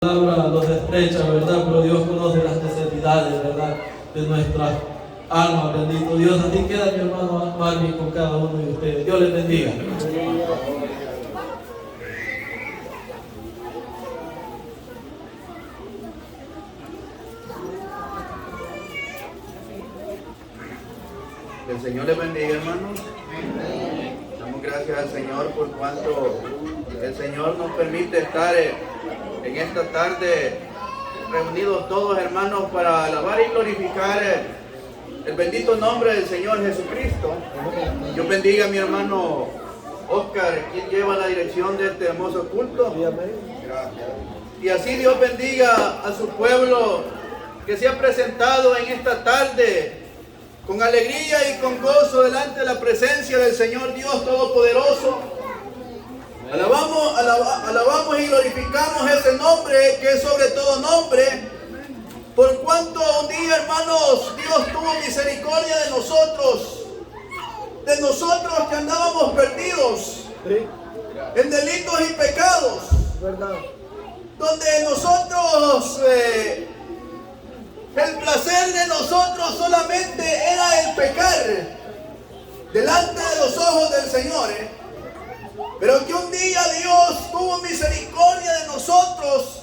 Palabra nos estrecha, ¿verdad? Pero Dios conoce las necesidades, ¿verdad? De nuestras almas, bendito Dios. Así queda mi hermano Marvin con cada uno de ustedes. Dios les bendiga. Que el Señor les bendiga, hermanos. Damos gracias al Señor por cuanto el Señor nos permite estar en esta tarde reunidos todos, hermanos, para alabar y glorificar el bendito nombre del Señor Jesucristo. Dios bendiga a mi hermano Oscar, quien lleva la dirección de este hermoso culto. Y así Dios bendiga a su pueblo que se ha presentado en esta tarde con alegría y con gozo delante de la presencia del Señor Dios Todopoderoso. Alabamos y glorificamos ese nombre que es sobre todo nombre, por cuanto un día, hermanos, Dios tuvo misericordia de nosotros que andábamos perdidos en delitos y pecados, donde nosotros, el placer de nosotros solamente era el pecar delante de los ojos del Señor, pero que un día Dios tuvo misericordia de nosotros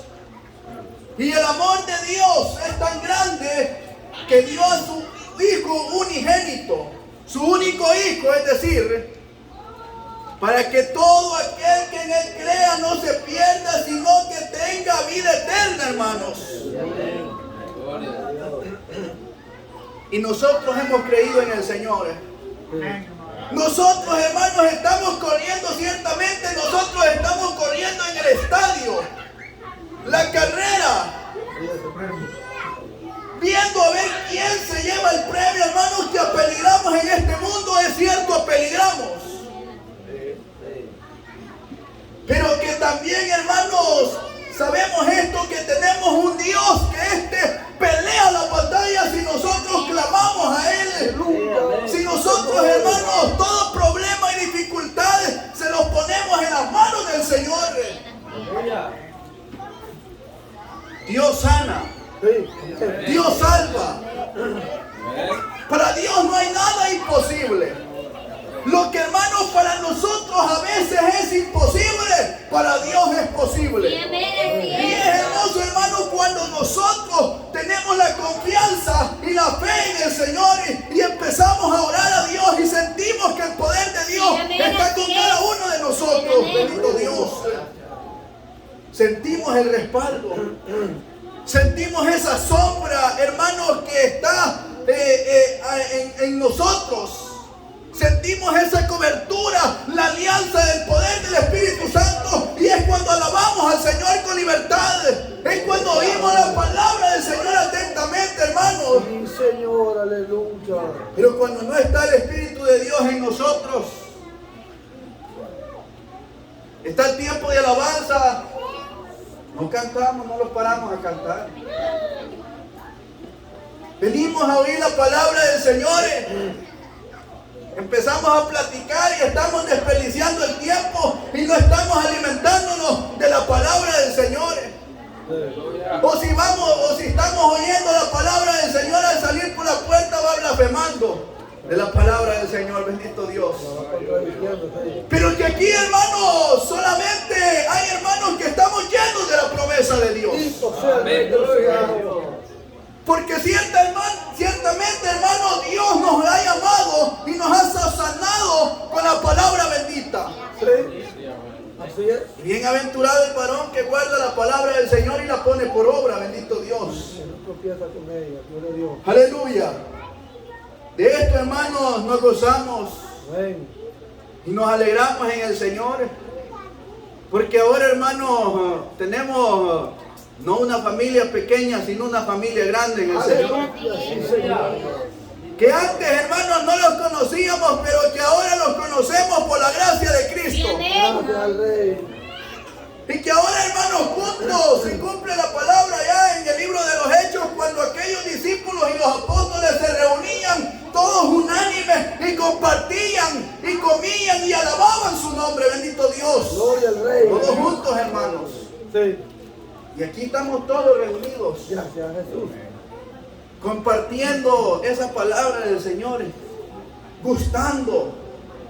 y el amor de Dios es tan grande que dio a su Hijo unigénito, su único Hijo, es decir, para que todo aquel que en Él crea no se pierda, sino que tenga vida eterna, hermanos. Y nosotros hemos creído en el Señor. Nosotros, hermanos, estamos corriendo, ciertamente nosotros estamos corriendo en el estadio, la carrera, viendo a ver quién se lleva el premio, hermanos, que apeligramos en este mundo, es cierto, apeligramos. Pero que también, hermanos, sabemos esto, que tenemos un Dios que pelea la batalla si nosotros clamamos a Él. Si nosotros, hermanos, todo problema y dificultades se los ponemos en las manos del Señor. Dios sana, Dios salva. Para Dios no hay nada imposible. Lo que, hermanos, para nosotros a veces es imposible, para Dios es posible. Y es hermoso, hermanos, cuando nosotros tenemos la confianza y la fe en el Señor y empezamos a orar a Dios y sentimos que el poder de Dios está con cada uno de nosotros. Bendito Dios. Sentimos el respaldo. Sentimos esa sombra, hermanos, que está en nosotros. Sentimos esa cobertura, la alianza del poder del Espíritu Santo, y es cuando alabamos al Señor con libertad, es cuando oímos la palabra del Señor atentamente, hermanos. Sí, Señor, aleluya. Pero cuando no está el Espíritu de Dios en nosotros, está el tiempo de alabanza, no cantamos, no los paramos a cantar. Venimos a oír la palabra del Señor. Empezamos a platicar y estamos desperdiciando el tiempo y no estamos alimentándonos de la palabra del Señor. O si estamos oyendo la palabra del Señor, al salir por la puerta va blasfemando de la palabra del Señor, bendito Dios. Pero que aquí, hermanos, solamente hay hermanos que estamos llenos de la promesa de Dios. Porque ciertamente, hermano, Dios nos ha llamado y nos ha sanado con la palabra bendita. Así es. Bienaventurado el varón que guarda la palabra del Señor y la pone por obra, bendito Dios. Aleluya. De esto, hermanos, nos gozamos y nos alegramos en el Señor. Porque ahora, hermanos, tenemos no una familia pequeña, sino una familia grande en el Señor. Que antes, hermanos, no los conocíamos, pero que ahora los conocemos por la gracia de Cristo. Y que ahora, hermanos, juntos se cumple la palabra ya en el libro de los Hechos, cuando aquellos discípulos y los apóstoles se reunían todos unánimes y compartían y comían y alababan su nombre, bendito Dios. Gloria al Rey. Todos juntos, hermanos. Sí. Y aquí estamos todos reunidos, Gracias, Jesús. compartiendo esa palabra del Señor, gustando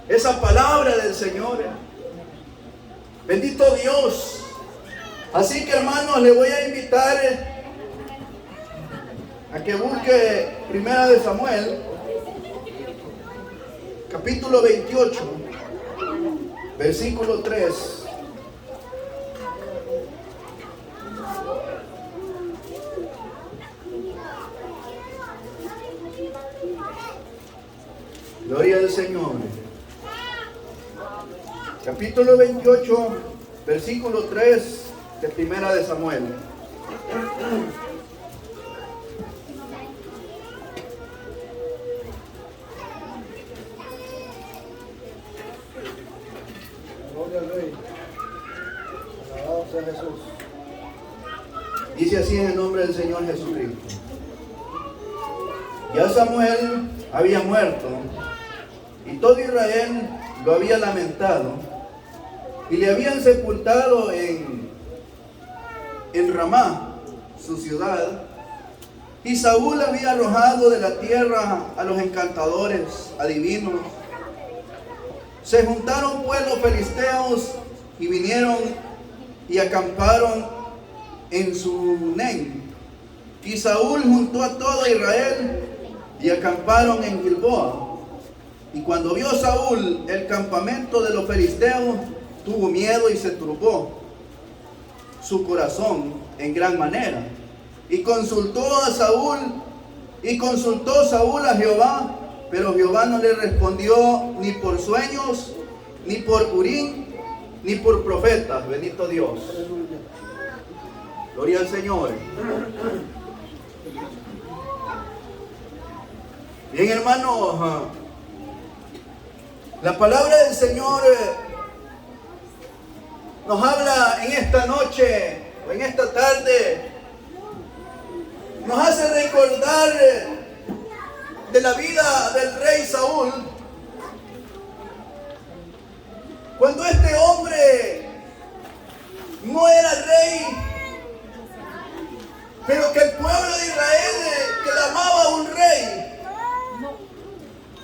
esa palabra del Señor. Bendito Dios. Así que, hermanos, le voy a invitar a que busque Primera de Samuel, capítulo 28, versículo 3. Gloria al Señor. Capítulo 28, versículo 3 de Primera de Samuel. Gloria al Rey. Alabado sea Jesús. Dice así en el nombre del Señor Jesucristo. Ya Samuel había muerto y todo Israel lo había lamentado y le habían sepultado en Ramá, su ciudad, y Saúl había arrojado de la tierra a los encantadores, adivinos. Se juntaron pues los filisteos y vinieron y acamparon en Sunem, y Saúl juntó a todo Israel y acamparon en Gilboa. Y cuando vio Saúl el campamento de los filisteos, tuvo miedo y se turbó su corazón en gran manera. Y consultó Saúl a Jehová, pero Jehová no le respondió ni por sueños, ni por Urim, ni por profetas. Bendito Dios. Gloria al Señor. Bien, hermanos, la palabra del Señor nos habla en esta noche o en esta tarde, nos hace recordar de la vida del rey Saúl, cuando este hombre no era rey, pero que el pueblo de Israel clamaba a un rey.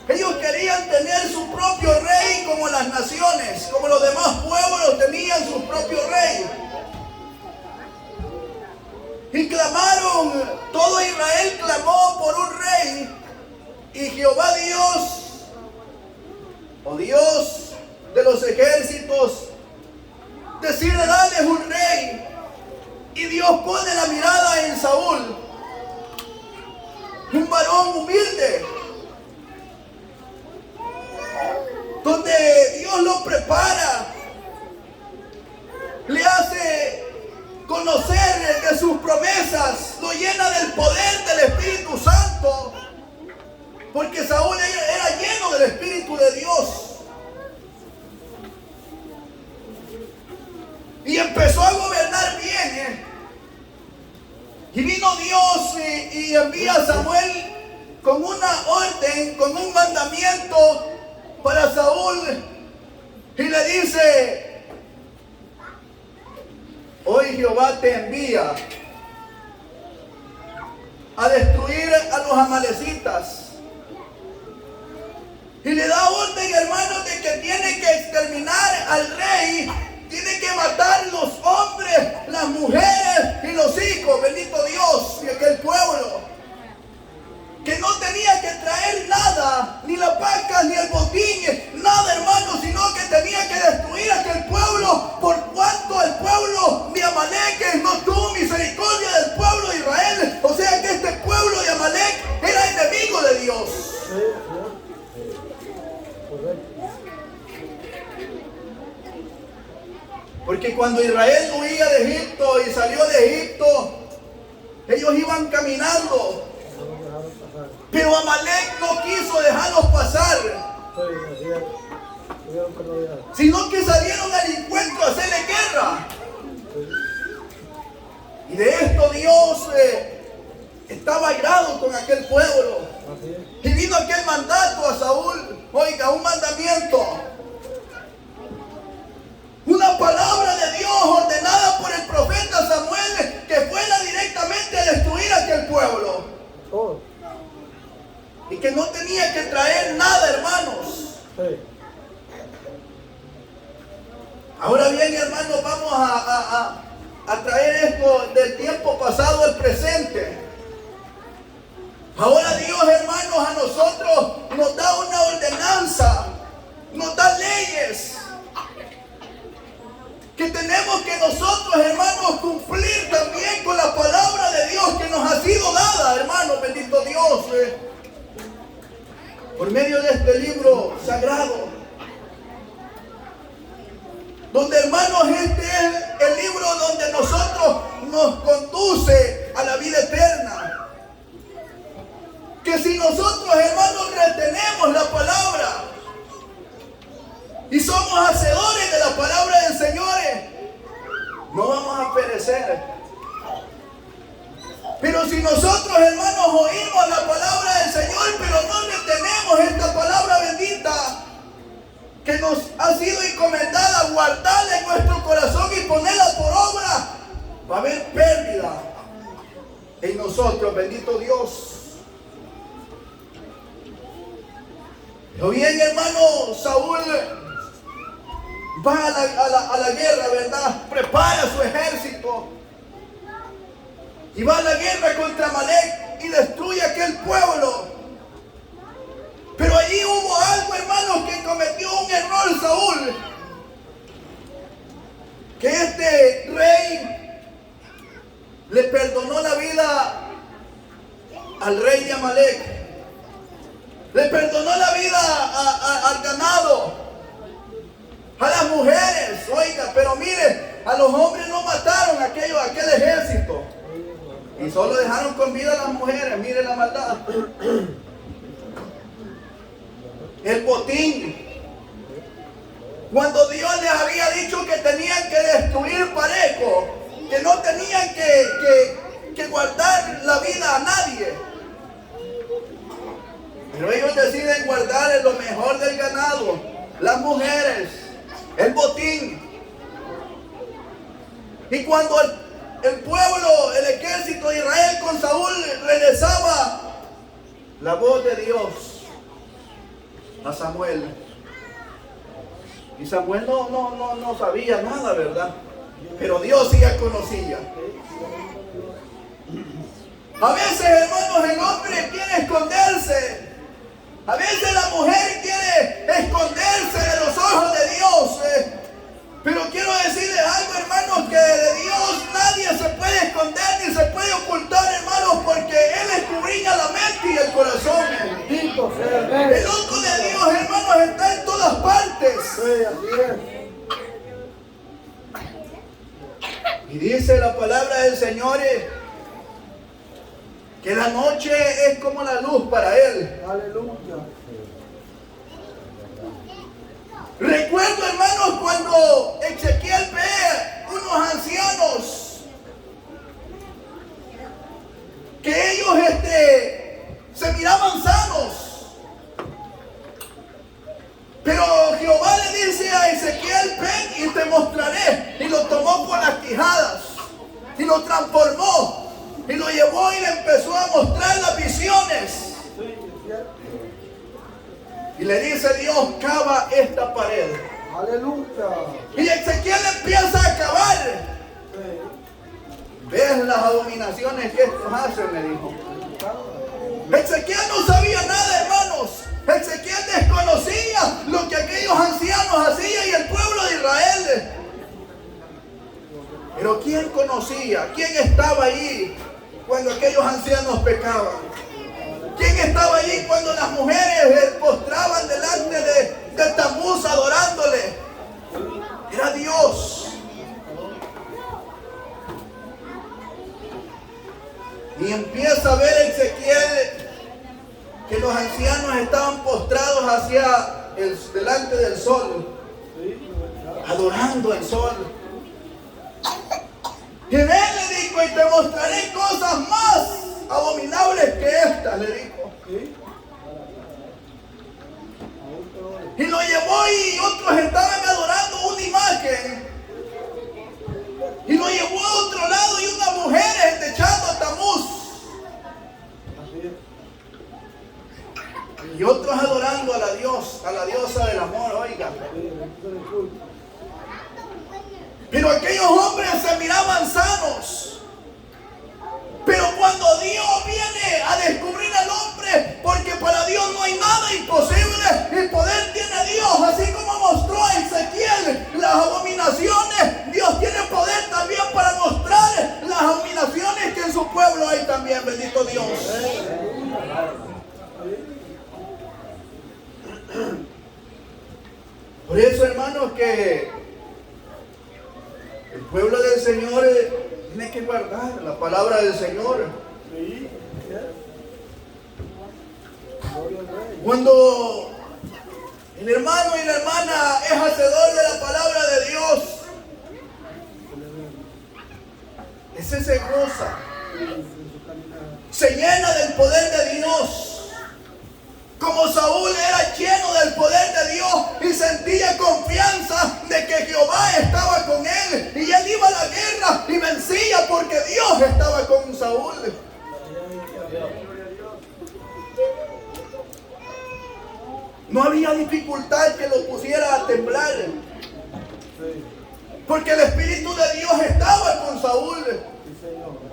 Ellos querían tener su propio rey como las naciones, como los demás pueblos tenían su propio rey. Y clamaron, todo Israel clamó por un rey. Y Jehová Dios, o Dios de los ejércitos, decide darles un rey. Y Dios pone la mirada en Saúl, un varón humilde, donde Dios lo prepara, le hace conocer de sus promesas, lo llena del poder del Espíritu Santo, porque Saúl era lleno del Espíritu de Dios. Y empezó a gobernar bien. Y vino Dios y envía a Samuel con una orden, con un mandamiento para Saúl. Y le dice: hoy Jehová te envía a destruir a los amalecitas. Y le da orden, hermanos, de que tiene que exterminar al rey. Tiene que matar los hombres, las mujeres y los hijos, bendito Dios, y aquel pueblo. Que no tenía que traer nada, ni las vacas, ni el botín, nada, hermano, sino que tenía que destruir aquel pueblo, por cuanto el pueblo de Amalek no tuvo misericordia del pueblo de Israel. O sea que este pueblo de Amalek era enemigo de Dios. Porque cuando Israel huía de Egipto y salió de Egipto, ellos iban caminando, pero Amalek no quiso dejarlos pasar, sino que salieron al encuentro a hacerle guerra. Y de esto Dios estaba airado con aquel pueblo. Y vino aquel mandato a Saúl, oiga, un mandamiento, una palabra de Dios ordenada por el profeta a Samuel que fuera directamente a destruir aquel pueblo. Oh. Y que no tenía que traer nada, hermanos. Sí. Ahora bien, hermanos, vamos a traer esto del tiempo pasado al presente. Ahora Dios, hermanos, a nosotros nos da una ordenanza, nos da leyes que tenemos que nosotros, hermanos, cumplir también con la palabra de Dios que nos ha sido dada, hermanos, bendito Dios, por medio de este libro sagrado, donde, hermanos, este es el libro donde nosotros nos conduce a la vida eterna. Que si nosotros, hermanos, retenemos la palabra y somos hacedores de la palabra del Señor, no vamos a perecer. Pero si nosotros, hermanos, oímos la palabra del Señor, pero no retenemos esta palabra bendita que nos ha sido encomendada, guardarla en nuestro corazón y ponerla por obra, va a haber pérdida en nosotros, bendito Dios. Pero bien, hermano, Saúl va a la guerra, ¿verdad? Prepara su ejército y va a la guerra contra Amalek y destruye aquel pueblo. Pero allí hubo algo, hermanos, que cometió un error Saúl. Que este rey le perdonó la vida al rey de Amalek. Le perdonó la vida al ganado, a las mujeres, oiga, pero mire, a los hombres no mataron aquel ejército. Y solo dejaron con vida a las mujeres, mire la maldad. El botín. Cuando Dios les había dicho que tenían que destruir parejo, que no tenían que guardar la vida a nadie. Pero ellos deciden guardar lo mejor del ganado, las mujeres, el botín. Y cuando el pueblo, el ejército de Israel con Saúl regresaba, la voz de Dios a Samuel. Y Samuel no sabía nada, ¿verdad? Pero Dios sí ya conocía. A veces, hermanos, el hombre quiere esconderse. A veces la mujer quiere esconderse de los ojos de Dios. Pero quiero decirles algo, hermanos, que de Dios nadie se puede esconder ni se puede ocultar, hermanos, porque Él escudriña la mente y el corazón. El ojo de Dios, hermanos, está en todas partes. Y dice la palabra del Señor que la noche es como la luz para Él. Aleluya. Recuerdo, hermanos, cuando Ezequiel ve unos ancianos que ellos se miraban sanos. Pero Jehová le dice a Ezequiel: ven y te mostraré. Y lo tomó por las quijadas y lo transformó. Y lo llevó y le empezó a mostrar las visiones. Y le dice Dios: cava esta pared. Aleluya. Y Ezequiel empieza a cavar. ¿Ves las abominaciones que estos hacen? Le dijo. Ezequiel no sabía nada, hermanos. Ezequiel desconocía lo que aquellos ancianos hacían y el pueblo de Israel. Pero ¿quién conocía? ¿Quién estaba allí cuando aquellos ancianos pecaban? ¿Quién estaba allí cuando las mujeres postraban delante de Tamuz adorándole? Era Dios. Y empieza a ver Ezequiel que los ancianos estaban postrados delante del sol, adorando el sol. Y él le dijo: y te mostraré cosas más abominables que estas, le dijo. Y lo llevó y otros estaban adorando una imagen. Y lo llevó a otro lado Pero aquellos hombres se miraban sanos. Pero cuando Dios viene a descubrir al hombre, porque para Dios no hay nada imposible, el poder tiene Dios, así como mostró a Ezequiel las abominaciones, Dios tiene poder también para mostrar las abominaciones que en su pueblo hay también, bendito Dios. Por eso, hermanos, que el pueblo del Señor tiene que guardar la palabra del Señor. Cuando el hermano y la hermana es hacedor de la palabra de Dios, ese se goza, se llena del poder de Dios. Como Saúl era lleno del poder de Dios y sentía confianza de que Jehová estaba con él y él iba a la guerra y vencía porque Dios estaba con Saúl. No había dificultad que lo pusiera a temblar, porque el Espíritu de Dios estaba con Saúl.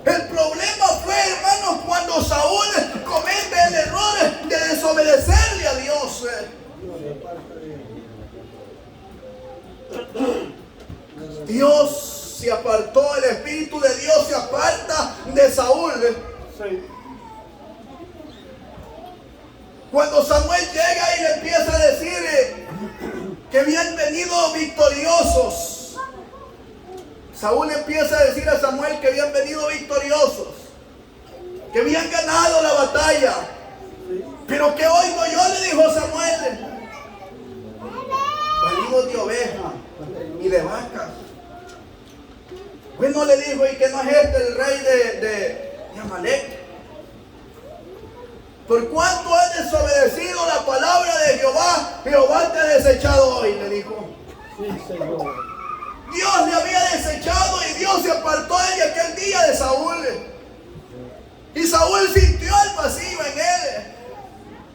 El problema fue, hermanos, cuando Saúl comete el error de desobedecerle a Dios. Dios se apartó, el Espíritu de Dios se aparta de Saúl. Cuando Samuel llega y le empieza a decir que habían venido victoriosos, Saúl empieza a decir a Samuel que habían venido victoriosos, que habían ganado la batalla. Pero ¿qué oigo yo?, le dijo Samuel. Venidos de ovejas y de vacas. Bueno, le dijo, ¿y que no es este el rey de Amalek? Por cuanto has desobedecido la palabra de Jehová, Jehová te ha desechado hoy, le dijo. Dios le había desechado y Dios se apartó en aquel día de Saúl. Y Saúl sintió el vacío en él.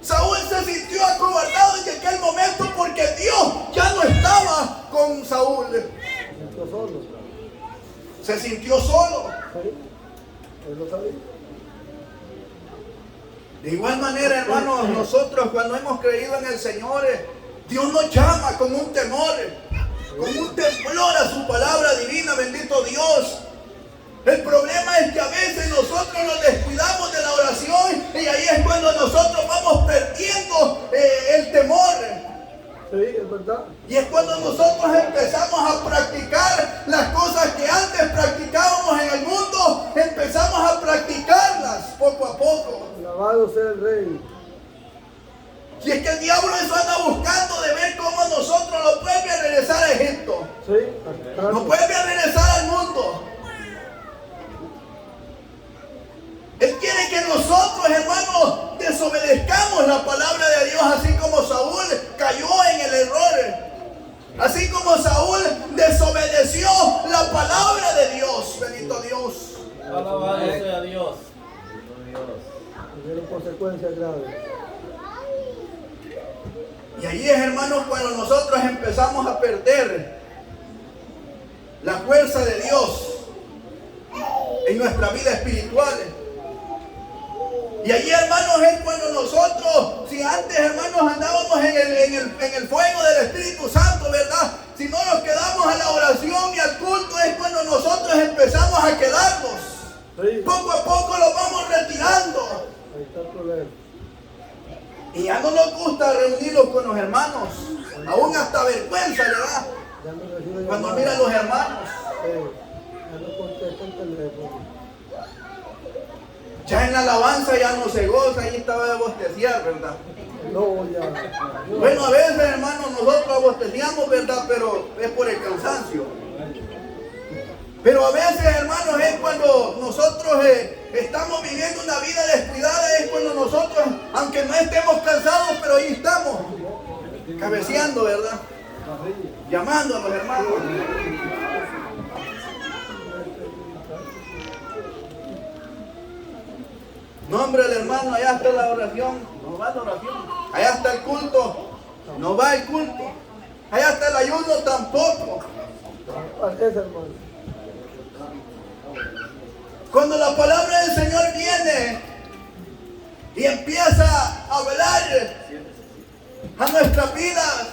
Saúl se sintió acobardado en aquel momento porque Dios ya no estaba con Saúl. Se sintió solo. De igual manera, hermanos, nosotros cuando hemos creído en el Señor, Dios nos llama con un temor, con un temblor a su palabra divina, bendito Dios. El problema es que a veces nosotros nos descuidamos de la oración y ahí es cuando nosotros vamos perdiendo el temor. Sí, es verdad. Y es cuando nosotros empezamos a practicar las cosas que antes practicábamos en el mundo, empezamos a practicarlas poco a poco. Alabado sea el Rey. Y es que el diablo eso anda buscando de ver cómo nosotros lo vuelve a regresar a Egipto. Sí, Nos vuelve a regresar al mundo. Él quiere que nosotros, hermanos, desobedezcamos la palabra de Dios, así como Saúl cayó en el error. Así como Saúl desobedeció la palabra de Dios. Bendito Dios. Alabado sea Dios. Tuvieron consecuencias graves. Y ahí es, hermanos, cuando nosotros empezamos a perder la fuerza de Dios en nuestra vida espiritual. Y allí, hermanos, es cuando nosotros, si antes, hermanos, andábamos en el fuego del Espíritu Santo, ¿verdad? Si no nos quedamos a la oración y al culto, es cuando nosotros empezamos a quedarnos. Sí. Poco a poco lo vamos retirando. Ahí está el problema. Y ya no nos gusta reunirnos con los hermanos. Aún hasta vergüenza le da Ya no recibo cuando llamadas. mira a los hermanos. Ya no contesta el teléfono. Ya en la alabanza ya no se goza, ahí estaba de bosteciar, ¿verdad? No, ya. Bueno, a veces, hermanos, nosotros bosteciamos, ¿verdad? Pero es por el cansancio. Pero a veces, hermanos, es cuando nosotros estamos viviendo una vida descuidada, es cuando nosotros, aunque no estemos cansados, pero ahí estamos, cabeceando, ¿verdad? Llamando a los hermanos. No, hombre, el hermano, allá está la oración, no va la oración. Allá está el culto, no va el culto. Allá hasta el ayuno tampoco. Así es, hermano. Cuando la palabra del Señor viene y empieza a hablar a nuestras vidas,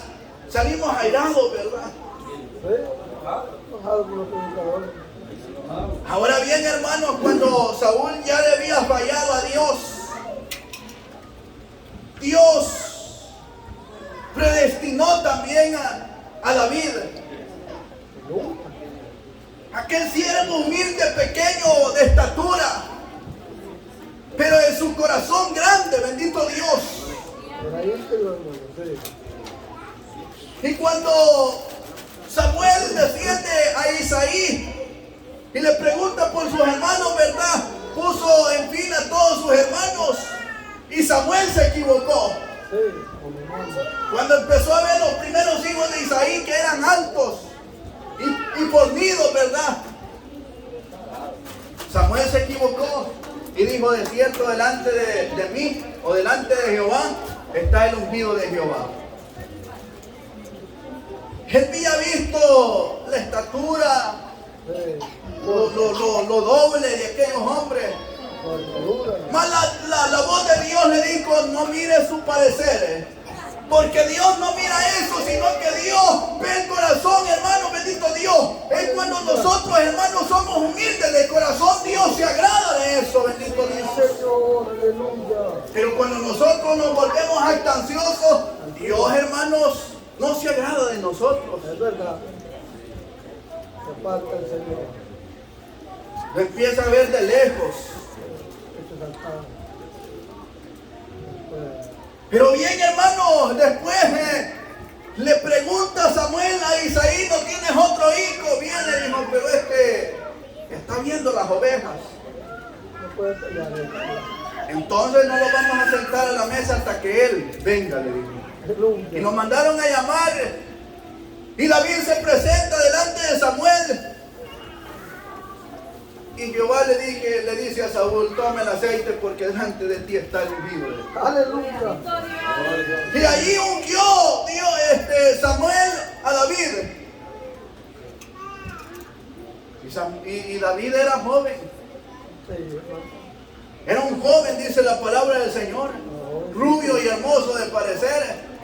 salimos airados, ¿verdad? Sí. Enojado por los predicadores. Ahora bien, hermanos, cuando Saúl ya le había fallado a Dios, Dios predestinó también a David, aquel siervo humilde, pequeño de estatura, pero en su corazón grande, bendito Dios. Por ahí íntegro, hermano. Sí. Y cuando Samuel desciende a Isaí y le pregunta por sus hermanos, ¿verdad? Puso en fila a todos sus hermanos y Samuel se equivocó. Sí, como hermano. Cuando empezó a ver los primeros hijos de Isaí que eran altos y fornidos, ¿verdad? Samuel se equivocó y dijo, de cierto delante de mí o delante de Jehová está el ungido de Jehová. Él había visto la estatura, Sí. lo doble de aquellos hombres. Por armadura. Mas la voz de Dios le dijo, no mire su parecer, porque Dios no mira eso, sino que Dios ve el corazón, hermano, bendito Dios. Es cuando nosotros, hermanos, somos humildes de corazón, Dios se agrada de eso, bendito Dios. Señor, aleluya. Pero cuando nosotros nos volvemos jactanciosos, Dios, hermanos, no se agrada de nosotros. Es verdad. Se aparta el Señor. Lo empieza a ver de lejos. Esto es altar. Después. Pero bien, hermanos, después le pregunta Samuel a Isaí, ¿no tienes otro hijo? Viene y dijo, pero es que está viendo las ovejas. No puede pelear. Entonces no lo vamos a sentar a la mesa hasta que él venga, le dijo. Y Aleluya. nos mandaron a llamar. Y David se presenta delante de Samuel. Y Jehová le dice a Saúl, toma el aceite porque delante de ti está el ungido. Aleluya. Y ahí ungió Samuel a David. Y David era joven. Sí, hermano. Era un joven, dice la palabra del Señor. Rubio y hermoso de parecer.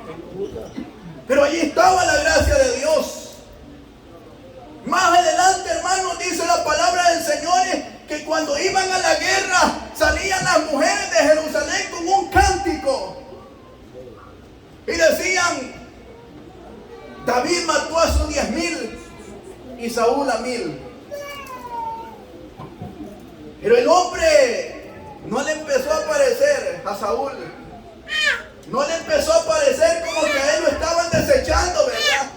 Pero allí estaba la gracia de Dios. Más adelante, hermanos, dice la palabra del Señor que cuando iban a la guerra salían las mujeres de Jerusalén con un cántico y decían, David mató a sus 10,000 y Saúl a 1,000. Pero el hombre no le empezó a parecer a Saúl, no le empezó a parecer como que a él lo estaban desechando, ¿verdad?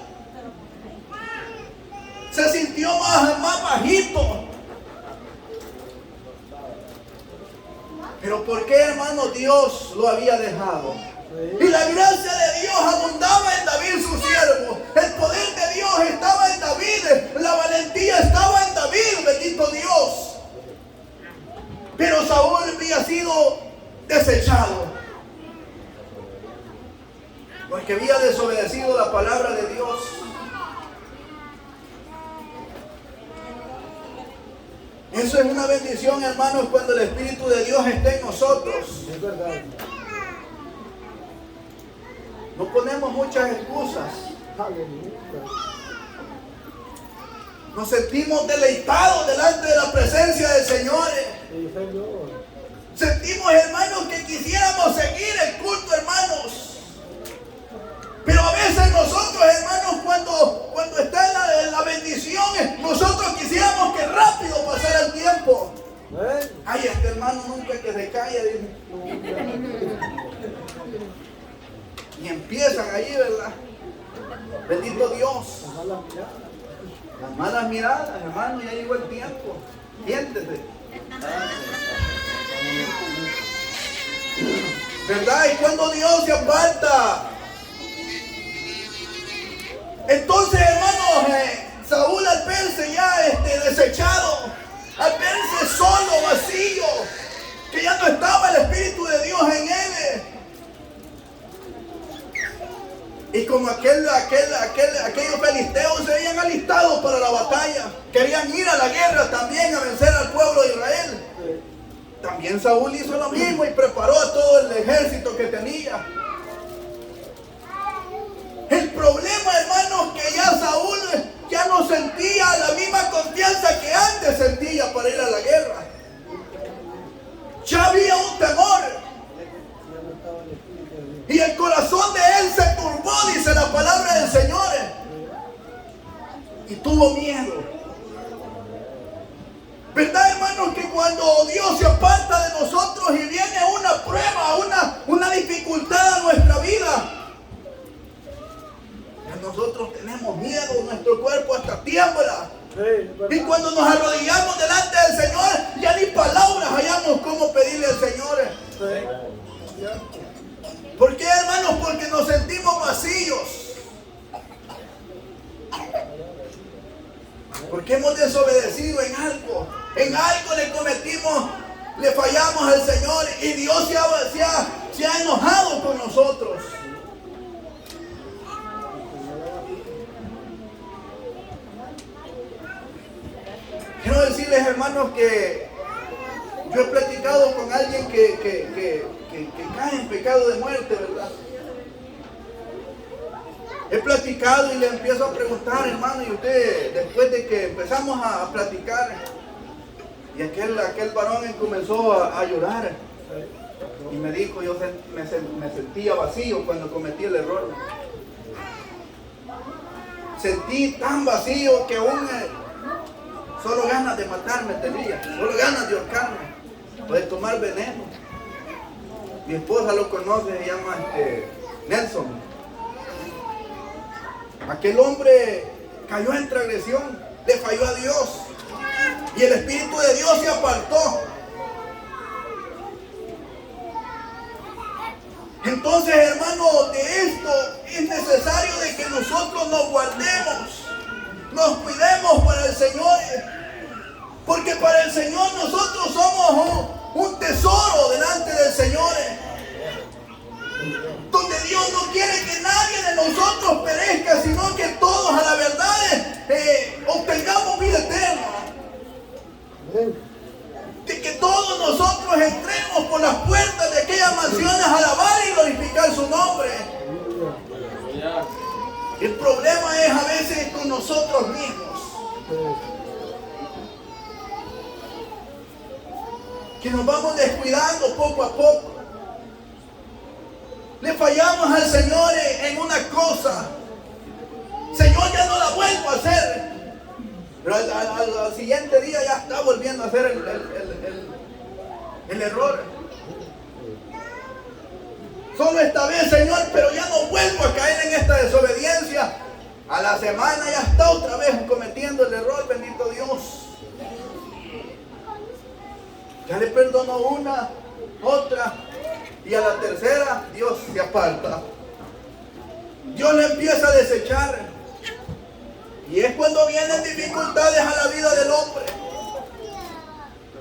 Se sintió más bajito. Pero ¿por qué, hermano? Dios lo había dejado. Y la gracia de Dios abundaba en David, su siervo. El poder de Dios estaba en David. La valentía estaba en David, bendito Dios. Pero Saúl había sido desechado, porque había desobedecido la palabra de Dios. Eso es una bendición, hermanos, cuando el Espíritu de Dios está en nosotros. Es verdad. No ponemos muchas excusas. Aleluya. Nos sentimos deleitados delante de la presencia del Señor. Sí, Señor. Sentimos, hermanos, que quisiéramos seguir el culto, hermanos. Pero a veces nosotros, hermanos, cuando está en la bendición, nosotros quisiéramos que rápido pasara el tiempo. Ay, este hermano nunca que se calla. Y empiezan allí, ¿verdad? Bendito Dios. Las malas miradas, hermano, ya llegó el tiempo. Siéntese. ¿Verdad? Y cuando Dios se aparta, entonces, hermanos, Saúl al verse ya desechado, al verse solo, vacío, que ya no estaba el Espíritu de Dios en él, Y como aquellos filisteos se habían alistado para la batalla, querían ir a la guerra también a vencer al pueblo de Israel. También Saúl hizo lo mismo y preparó a todo el ejército que tenía. El problema, hermanos, que ya Saúl ya no sentía la misma confianza que antes sentía para ir a la guerra. Ya había un temor. Y el corazón de él se turbó, dice la palabra del Señor. Y tuvo miedo. ¿Verdad, hermanos, que cuando Dios se aparta de nosotros y viene una prueba, una dificultad a nuestra vida, nosotros tenemos miedo, nuestro cuerpo hasta tiembla? Y cuando nos arrodillamos delante del Señor, ya ni palabras hallamos cómo pedirle al Señor. ¿Por qué, hermanos? Porque nos sentimos vacíos. Porque hemos desobedecido en algo. En algo le cometimos, le fallamos al Señor y Dios se ha enojado con nosotros. Quiero decirles, hermanos, que yo he platicado con alguien que cae en pecado de muerte, ¿verdad? He platicado y le empiezo a preguntar, hermano, y usted, después de que empezamos a platicar, y aquel varón comenzó a llorar, y me dijo, yo me sentía vacío cuando cometí el error. Sentí tan vacío que aún solo ganas de matarme tenía, solo ganas de ahorcarme, o de tomar veneno. Mi esposa lo conoce, se llama Nelson. Aquel hombre cayó en transgresión, le falló a Dios y el Espíritu de Dios se apartó. Entonces, hermano, de esto es necesario de que nosotros nos guardemos, nos cuidemos para el Señor, porque para el Señor nosotros somos un tesoro delante del Señor, donde Dios no quiere que nadie de nosotros perezca, sino que todos a la verdad obtengamos vida eterna. De que todos nosotros entremos por las puertas de aquellas mansiones a alabar y glorificar su nombre. El problema es a veces con nosotros mismos, que nos vamos descuidando poco a poco. Le fallamos al Señor en una cosa. Señor, ya no la vuelvo a hacer. Pero al siguiente día ya está volviendo a hacer el error. Solo esta vez, Señor, pero ya no vuelvo a caer en esta desobediencia. A la semana ya está otra vez cometiendo el error, bendito Dios. Ya le perdonó una, otra, y a la tercera Dios se aparta. Dios le empieza a desechar. Y es cuando vienen dificultades a la vida del hombre.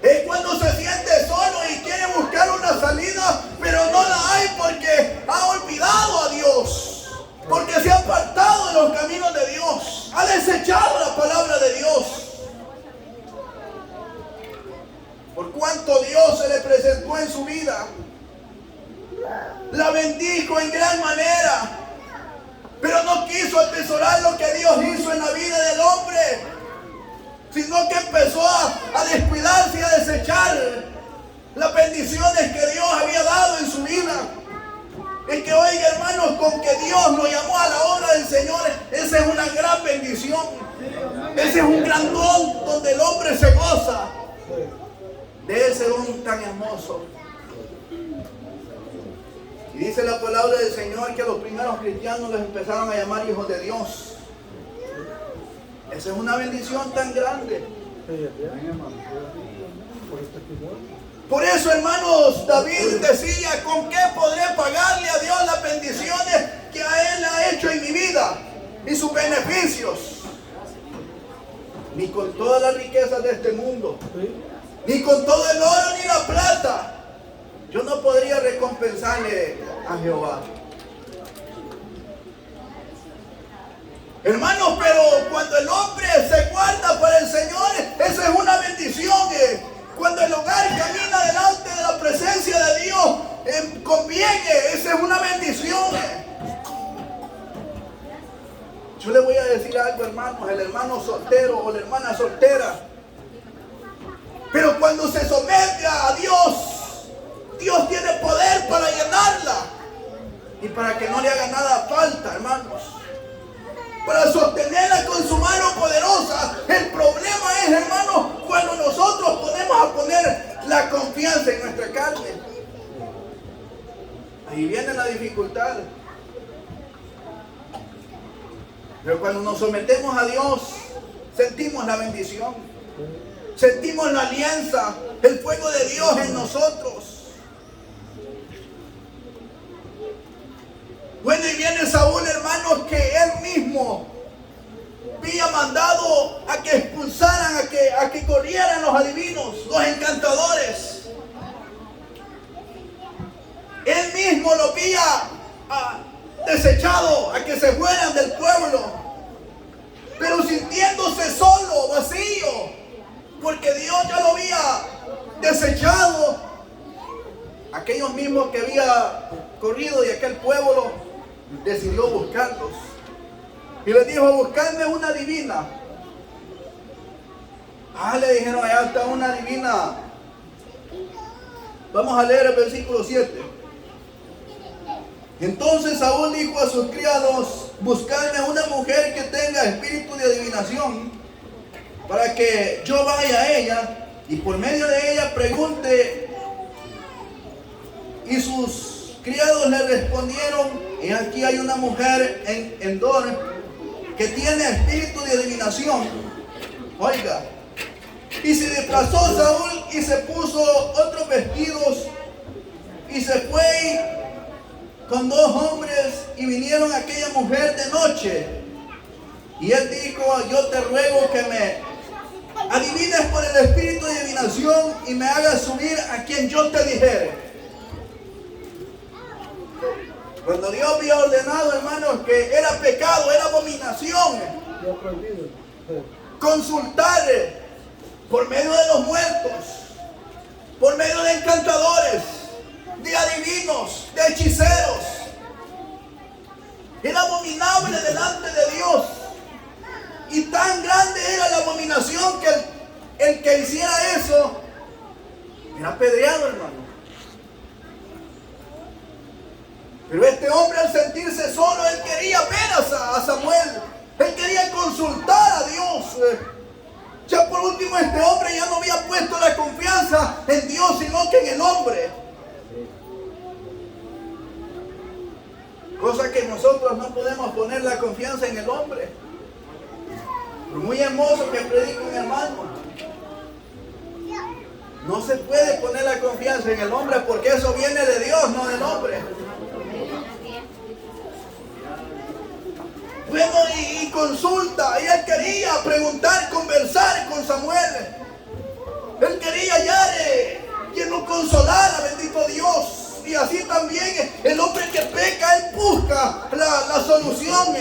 Es cuando se siente solo y quiere buscar una salida, pero no la hay porque ha olvidado a Dios, porque se ha apartado de los caminos de Dios, ha desechado la palabra de Dios. Por cuanto Dios se le presentó en su vida, la bendijo en gran manera, pero no quiso atesorar lo que Dios hizo en la vida del hombre, sino que empezó a descuidarse y a desechar las bendiciones que Dios había dado en su vida. Es que, oiga, hermanos, con que Dios nos llamó a la obra del Señor, esa es una gran bendición. Ese es un gran don donde el hombre se goza de ese don tan hermoso. Y dice la palabra del Señor que los primeros cristianos les empezaron a llamar hijos de Dios. Esa es una bendición tan grande. Por eso, hermanos, David decía, ¿con qué podré pagarle a Dios las bendiciones que a Él ha hecho en mi vida y sus beneficios? Ni con todas las riquezas de este mundo, ni con todo el oro ni la plata, yo no podría recompensarle a Jehová. Hermanos, pero cuando el hombre se guarda para el Señor, esa es una bendición. Cuando el hogar camina delante de la presencia de Dios, conviene, esa es una bendición. Yo le voy a decir algo, hermanos, el hermano soltero o la hermana soltera. Pero cuando se somete a Dios, Dios tiene poder para llenarla y para que no le haga nada falta, hermanos. Para sostenerla con su mano poderosa. El problema es, hermanos, cuando nosotros ponemos a poner la confianza en nuestra carne. Ahí viene la dificultad. Pero cuando nos sometemos a Dios, sentimos la bendición. Sentimos la alianza, el fuego de Dios en nosotros. Bueno, y viene Saúl, hermanos, que él mismo había mandado a que expulsaran, a que corrieran los adivinos, los encantadores. Él mismo lo había desechado a que se fueran del pueblo, pero sintiéndose solo, vacío, porque Dios ya lo había desechado. Aquellos mismos que había corrido de aquel pueblo, decidió buscarlos y les dijo: buscadme una divina. Le dijeron: allá está una divina. Vamos a leer el versículo 7. Entonces Saúl dijo a sus criados: buscadme una mujer que tenga espíritu de adivinación, para que yo vaya a ella y por medio de ella pregunte. Y sus criados le respondieron: y aquí hay una mujer en Endor que tiene espíritu de adivinación. Oiga, y se desplazó Saúl y se puso otros vestidos y se fue con 2 hombres y vinieron a aquella mujer de noche. Y él dijo: yo te ruego que me adivines por el espíritu de adivinación y me hagas subir a quien yo te dijere. Cuando Dios había ordenado, hermanos, que era pecado, era abominación consultar por medio de los muertos, por medio de encantadores, de adivinos, de hechiceros. Era abominable delante de Dios. Y tan grande era la abominación que el que hiciera eso era apedreado, hermano. Pero este hombre, al sentirse solo, él quería ver a Samuel. Él quería consultar a Dios. Ya por último, este hombre ya no había puesto la confianza en Dios, sino que en el hombre. Cosa que nosotros no podemos poner la confianza en el hombre. Por muy hermoso que predique un hermano, no se puede poner la confianza en el hombre, porque eso viene de Dios, no del hombre. Bueno, y consulta, y él quería preguntar, conversar con Samuel. Él quería hallar quien lo consolara, bendito Dios. Y así también el hombre que peca, él busca la solución,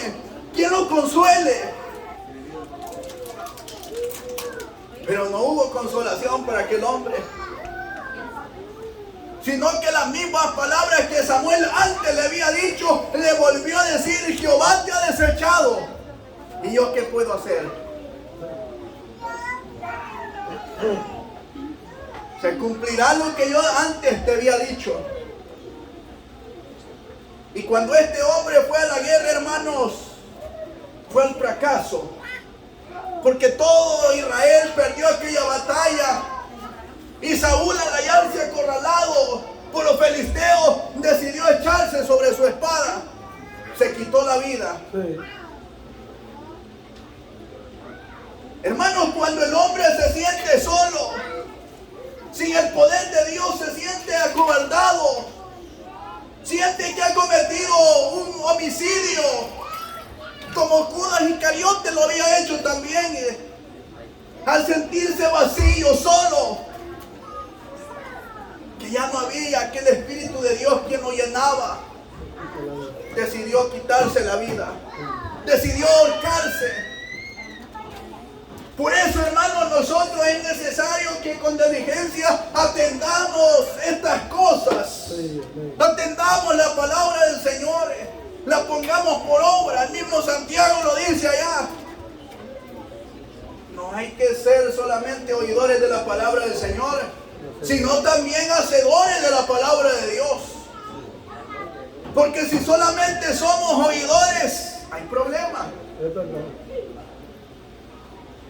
quien lo consuele. Pero no hubo consolación para aquel hombre, sino que las mismas palabras que Samuel antes le había dicho, le volvió a decir: Jehová te ha desechado, ¿y yo qué puedo hacer? Se cumplirá lo que yo antes te había dicho. Y cuando este hombre fue a la guerra, hermanos, fue un fracaso, porque todo Israel perdió aquella batalla. Y Saúl, al hallarse acorralado por los filisteos, decidió echarse sobre su espada. Se quitó la vida. Sí. Hermanos, cuando el hombre se siente solo, sin el poder de Dios, se siente acobardado, siente que ha cometido un homicidio, como Judas Iscariote lo había hecho también. Al sentirse vacío, solo, que ya no había aquel Espíritu de Dios quien lo llenaba, decidió quitarse la vida. decidió ahorcarse. Por eso, hermanos, nosotros es necesario que con diligencia atendamos estas cosas. Atendamos la palabra del Señor, la pongamos por obra. El mismo Santiago lo dice allá. No hay que ser solamente oidores de la palabra del Señor, sino también hacedores de la palabra de Dios. Porque si solamente somos oidores, hay problema.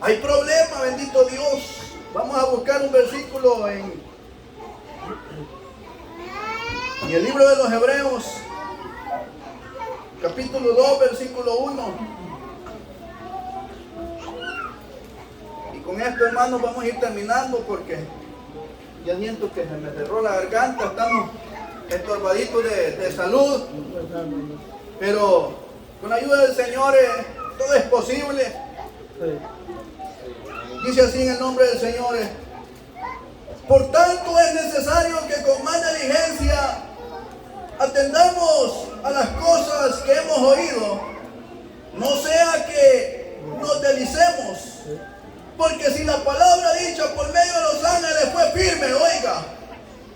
Hay problema, bendito Dios. Vamos a buscar un versículo en el libro de los Hebreos, capítulo 2, versículo 1. Y con esto, hermanos, vamos a ir terminando porque ya siento que se me cerró la garganta. Estamos estorbaditos de salud. Pero con la ayuda del Señor todo es posible. Dice así en el nombre del Señor: por tanto es necesario que con más diligencia atendamos a las cosas que hemos oído, no sea que nos deslicemos, porque si la palabra dicha por medio de los ángeles fue firme, oiga,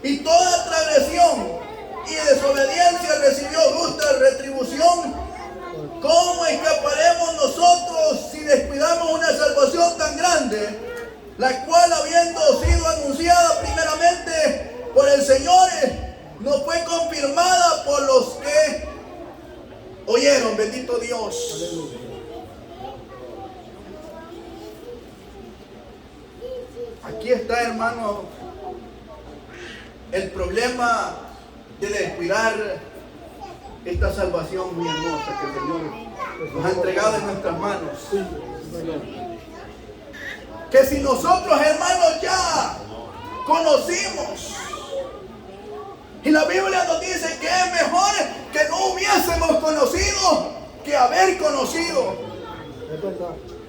y toda transgresión y desobediencia recibió justa retribución, ¿cómo escaparemos nosotros si descuidamos una salvación tan grande, la cual, habiendo sido anunciada primeramente por el Señor, no fue confirmada por los que oyeron? Bendito Dios. Aquí está, hermano, el problema de descuidar esta salvación muy hermosa que el Señor nos ha entregado en nuestras manos. Que si nosotros, hermanos, ya conocimos, y la Biblia nos dice que es mejor que no hubiésemos conocido que haber conocido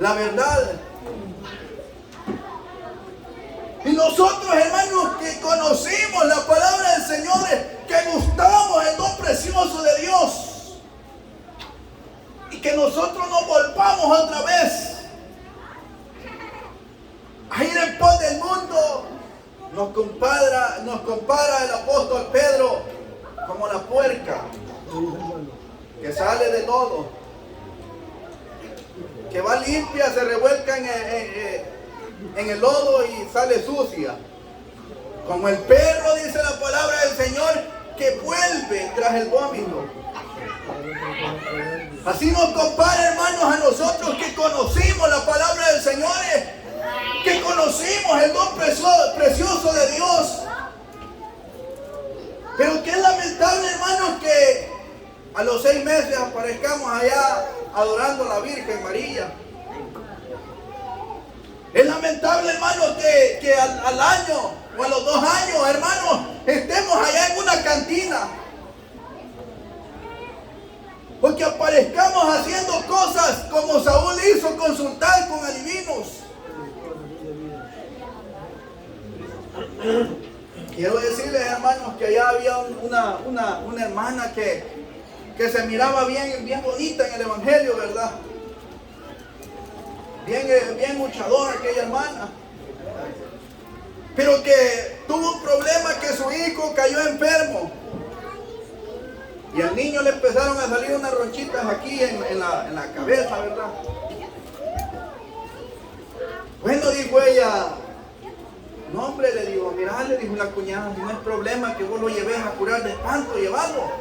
la verdad. Y nosotros, hermanos, que conocimos la palabra del Señor, que gustamos el don precioso de Dios, y que nosotros nos volvamos otra vez a ir en pos del mundo, nos compara el apóstol Pedro como la puerca que sale de lodo, que va limpia, se revuelca en el lodo y sale sucia. Como el perro, dice la palabra del Señor, que vuelve tras el vómito. Así nos compara, hermanos, a nosotros que conocimos la palabra del Señor, que conocimos el don precioso de Dios. Pero que es lamentable, hermanos, que a los 6 meses aparezcamos allá adorando a la Virgen María. Es lamentable, hermanos, que al año o a los 2 años, hermanos, estemos allá en una cantina. Porque aparezcamos haciendo cosas como Saúl hizo, consultar con adivinos. Quiero decirles, hermanos, que allá había una hermana que se miraba bien bonita en el Evangelio, ¿verdad? Bien luchadora aquella hermana, pero que tuvo un problema, que su hijo cayó enfermo y al niño le empezaron a salir unas ronchitas aquí en la cabeza, ¿verdad? Bueno, dijo ella, no, hombre, le digo, mira, le dijo la cuñada, no es problema que vos lo lleves a curar de espanto, llevarlo.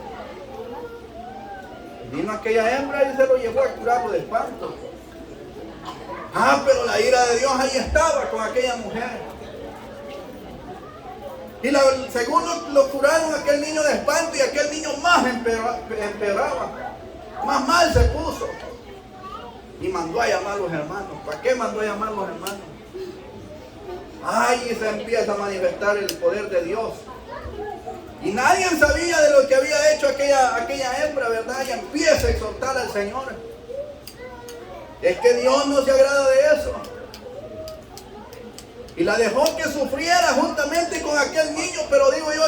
Vino aquella hembra y se lo llevó a curarlo de espanto. Ah, pero la ira de Dios ahí estaba con aquella mujer. Y según lo curaron aquel niño de espanto, y aquel niño más empeoraba, más mal se puso. Y mandó a llamar a los hermanos. ¿Para qué mandó a llamar a los hermanos? Ay, y se empieza a manifestar el poder de Dios. Y nadie sabía de lo que había hecho aquella hembra, ¿verdad? Y empieza a exhortar al Señor. Es que Dios no se agrada de eso. Y la dejó que sufriera juntamente con aquel niño. Pero digo yo,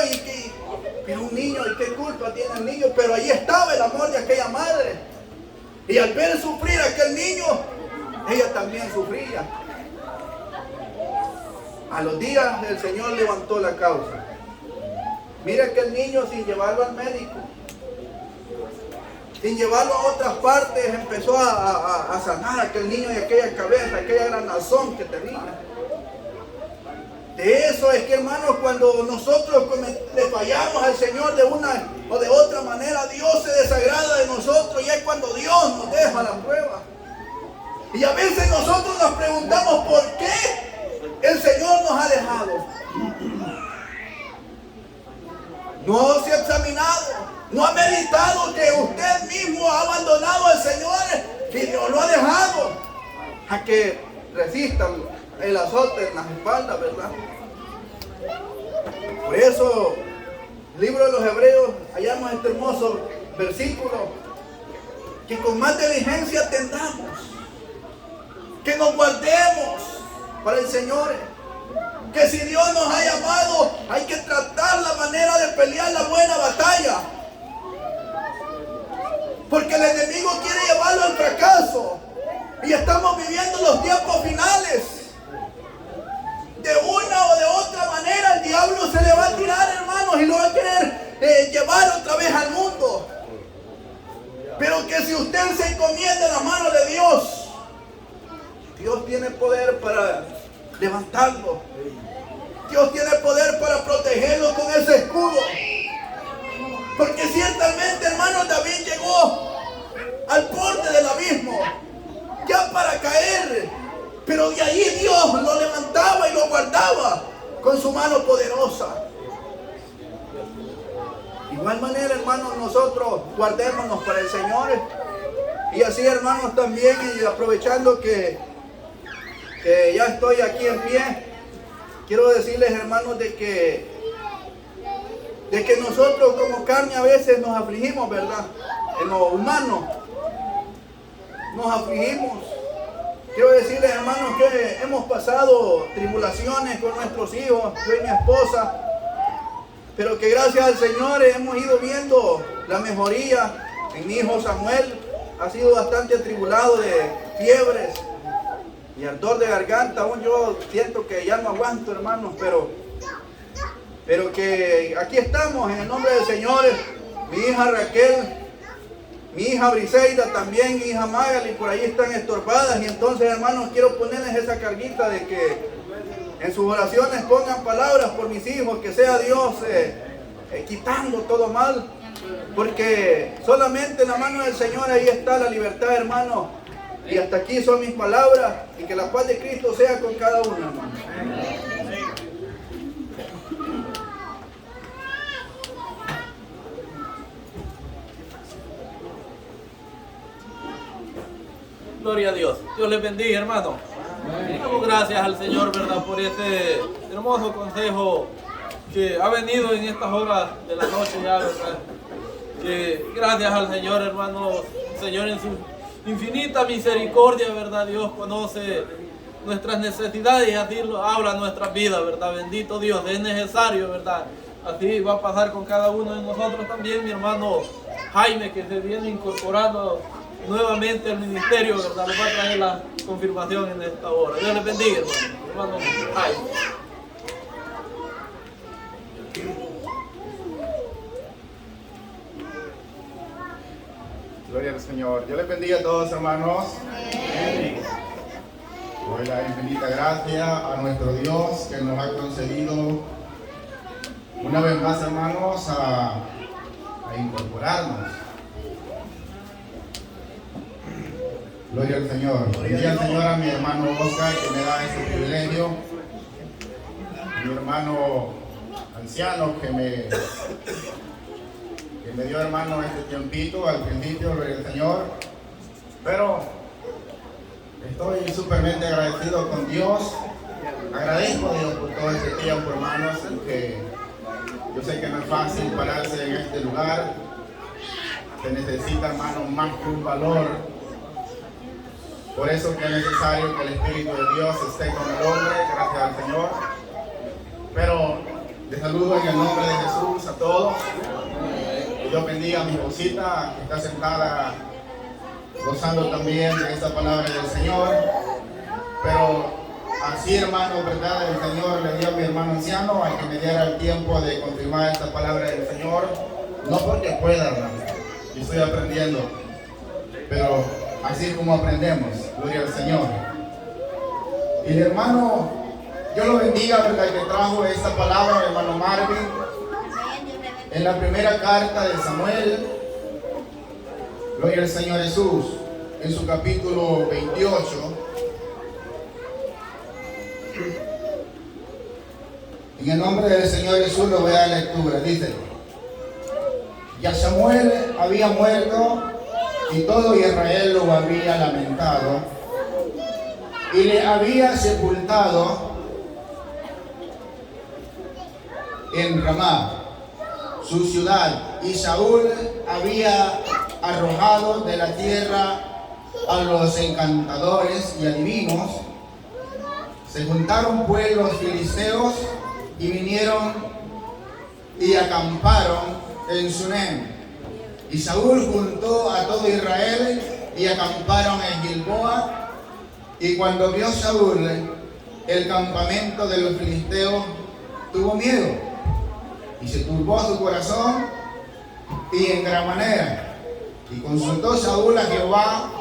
pero un niño, ¿y qué culpa tiene el niño? Pero ahí estaba el amor de aquella madre. Y al ver sufrir a aquel niño, ella también sufría. A los días el Señor levantó la causa. Mira que el niño, sin llevarlo al médico, sin llevarlo a otras partes, empezó a sanar a aquel niño de aquella cabeza, aquella granazón que tenía. De eso es que, hermanos, cuando nosotros le fallamos al Señor de una o de otra manera, Dios se desagrada de nosotros, y es cuando Dios nos deja la prueba. Y a veces nosotros nos preguntamos por qué el Señor nos ha dejado. No se ha examinado, no ha meditado que usted mismo ha abandonado al Señor y Dios lo ha dejado a que resistan el azote en las espaldas, ¿verdad? Por eso, el libro de los Hebreos, hallamos este hermoso versículo, que con más diligencia atendamos, que nos guardemos para el Señor, que si Dios nos ha llamado, hay que tratar la manera de pelear la buena batalla, porque el enemigo quiere llevarlo al fracaso, y estamos viviendo los tiempos finales. De una o de otra manera el diablo se le va a tirar, hermanos, y lo va a querer llevar otra vez al mundo. Pero que si usted se encomienda en la mano de Dios, Dios tiene poder para levantarlo. Dios tiene poder para protegerlo con ese escudo. Porque ciertamente, hermanos, David llegó al borde del abismo, ya para caer. Pero de ahí Dios lo levantaba y lo guardaba con su mano poderosa. De igual manera, hermanos, nosotros guardémonos para el Señor. Y así, hermanos, también, y aprovechando que ya estoy aquí en pie, quiero decirles, hermanos, de que nosotros como carne a veces nos afligimos, ¿verdad? En lo humano nos afligimos. Quiero decirles, hermanos, que hemos pasado tribulaciones con nuestros hijos, yo y mi esposa, pero que gracias al Señor hemos ido viendo la mejoría. En mi hijo Samuel ha sido bastante atribulado de fiebres y ardor de garganta. Aún yo siento que ya no aguanto, hermanos, pero que aquí estamos en el nombre del Señor. Mi hija Raquel, mi hija Briseida también, mi hija Magali, por ahí están estorbadas. Y entonces, hermanos, quiero ponerles esa carguita de que en sus oraciones pongan palabras por mis hijos, que sea Dios quitando todo mal, porque solamente en la mano del Señor ahí está la libertad, hermanos. Y hasta aquí son mis palabras, y que la paz de Cristo sea con cada uno, hermanos. Gloria a Dios. Dios les bendiga, hermano. Damos gracias al Señor, ¿verdad?, por este hermoso consejo que ha venido en estas horas de la noche ya, ¿verdad? Que gracias al Señor, hermanos, el Señor en su infinita misericordia, ¿verdad? Dios conoce nuestras necesidades y así lo habla nuestras vidas, ¿verdad? Bendito Dios, es necesario, ¿verdad? Así va a pasar con cada uno de nosotros también, mi hermano Jaime, que se viene incorporando nuevamente al ministerio, ¿verdad? Nos va a traer la confirmación en esta hora. Dios les bendiga, hermano Jaime. Gloria al Señor. Dios les bendiga a todos, hermanos. Amén. Doy la infinita gracia a nuestro Dios que nos ha concedido una vez más, hermanos, a incorporarnos. Gloria al Señor. Bendiga al Señor a mi hermano Oscar, que me da ese privilegio. Mi hermano anciano que me dio, hermano, este tiempito al principio, gloria al Señor. Pero estoy súpermente agradecido con Dios. Agradezco a Dios por todo este tiempo, hermanos, que yo sé que no es fácil pararse en este lugar. Se necesita, hermanos, más que un valor. Por eso que es necesario que el Espíritu de Dios esté con el hombre, gracias al Señor. Pero les saludo en el nombre de Jesús a todos. Que Dios bendiga a mi esposita que está sentada gozando también de esta palabra del Señor. Pero así, hermano, ¿verdad? El Señor le dio a mi hermano anciano a que me diera el tiempo de confirmar esta palabra del Señor. No porque pueda, hermano, yo estoy aprendiendo, pero así como aprendemos, gloria al Señor. Y el hermano, yo lo bendiga, ¿verdad? Que trajo esta palabra, el hermano Marvin, en la primera carta de Samuel, gloria al Señor Jesús, en su capítulo 28. En el nombre del Señor Jesús lo voy a dar lectura. Dice: ya Samuel había muerto y todo Israel lo había lamentado y le había sepultado en Ramá, su ciudad, y Saúl había arrojado de la tierra a los encantadores y adivinos. Se juntaron pues los filisteos y vinieron y acamparon en Sunem. Y Saúl juntó a todo Israel y acamparon en Gilboa. Y cuando vio Saúl el campamento de los filisteos, tuvo miedo y se turbó su corazón y en gran manera. Y consultó Saúl a Jehová,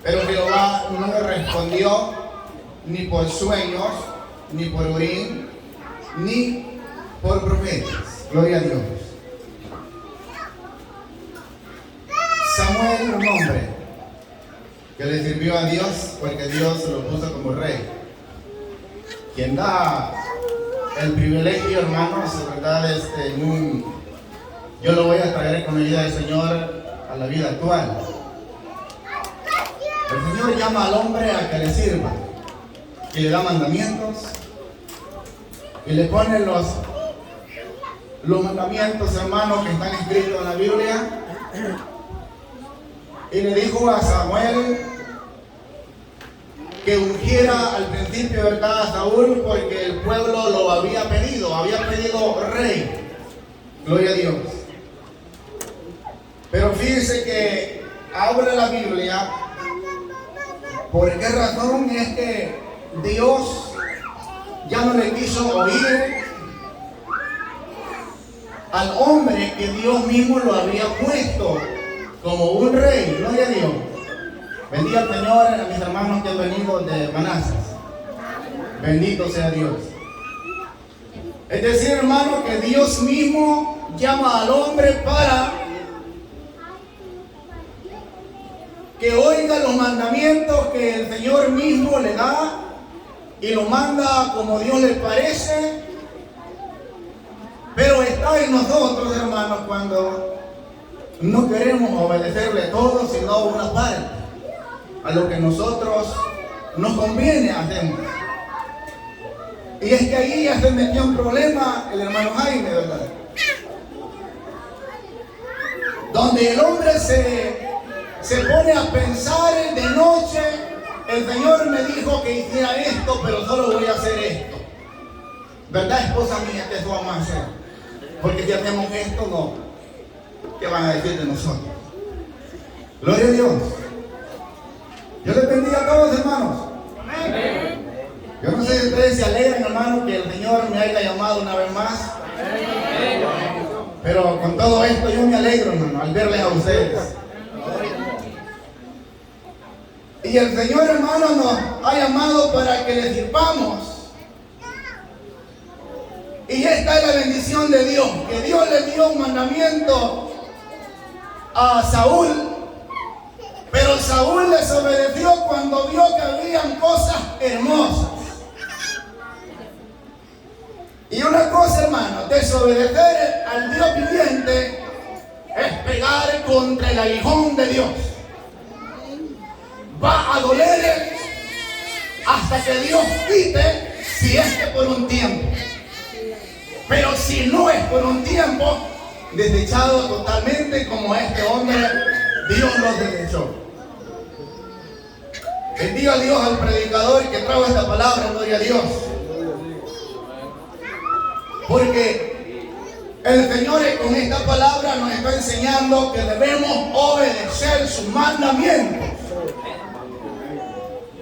pero Jehová no le respondió ni por sueños, ni por Urim, ni por profetas. Gloria a Dios. Samuel, un hombre que le sirvió a Dios porque Dios lo puso como rey. Quien da el privilegio, hermanos, ¿verdad? Yo lo voy a traer con la ayuda del Señor a la vida actual. El Señor llama al hombre a que le sirva, y le da mandamientos, y le pone los mandamientos, hermanos, que están escritos en la Biblia. Y le dijo a Samuel que ungiera al principio, ¿verdad?, a Saúl, porque el pueblo lo había pedido rey. Gloria a Dios. Pero fíjese que abre la Biblia. ¿Por qué razón? Es que Dios ya no le quiso oír al hombre que Dios mismo lo había puesto como un rey. Gloria a Dios. Bendiga al Señor a mis hermanos que han venido de Manassas. Bendito sea Dios. Es decir, hermano, que Dios mismo llama al hombre para que oiga los mandamientos que el Señor mismo le da y lo manda como Dios le parece. Pero está en nosotros, hermanos, cuando no queremos obedecerle todo, sino una parte. A lo que nosotros nos conviene hacemos. Y es que ahí ya se metió un problema el hermano Jaime, ¿verdad? Donde el hombre se pone a pensar de noche: el Señor me dijo que hiciera esto, pero solo voy a hacer esto. ¿Verdad, esposa mía, que eso vamos a hacer? Porque si hacemos esto, no. ¿Qué van a decir de nosotros? Gloria a Dios. Dios les bendiga a todos, hermanos. Amén. Yo no sé si ustedes se alegran, hermanos, que el Señor me haya llamado una vez más. Amén. Pero con todo esto yo me alegro, hermano, al verles a ustedes. Y el Señor, hermano, nos ha llamado para que le sirvamos. Y esta es la bendición de Dios, que Dios le dio un mandamiento a Saúl. Pero Saúl desobedeció cuando vio que habían cosas hermosas. Y una cosa, hermano, desobedecer al Dios viviente es pegar contra el aguijón de Dios. Va a doler hasta que Dios quite, si es que por un tiempo. Pero si no es por un tiempo, desechado totalmente como este hombre, Dios los desechó. Bendiga a Dios al predicador que trajo esta palabra, gloria a Dios. Porque El Señor con esta palabra nos está enseñando que debemos obedecer sus mandamientos.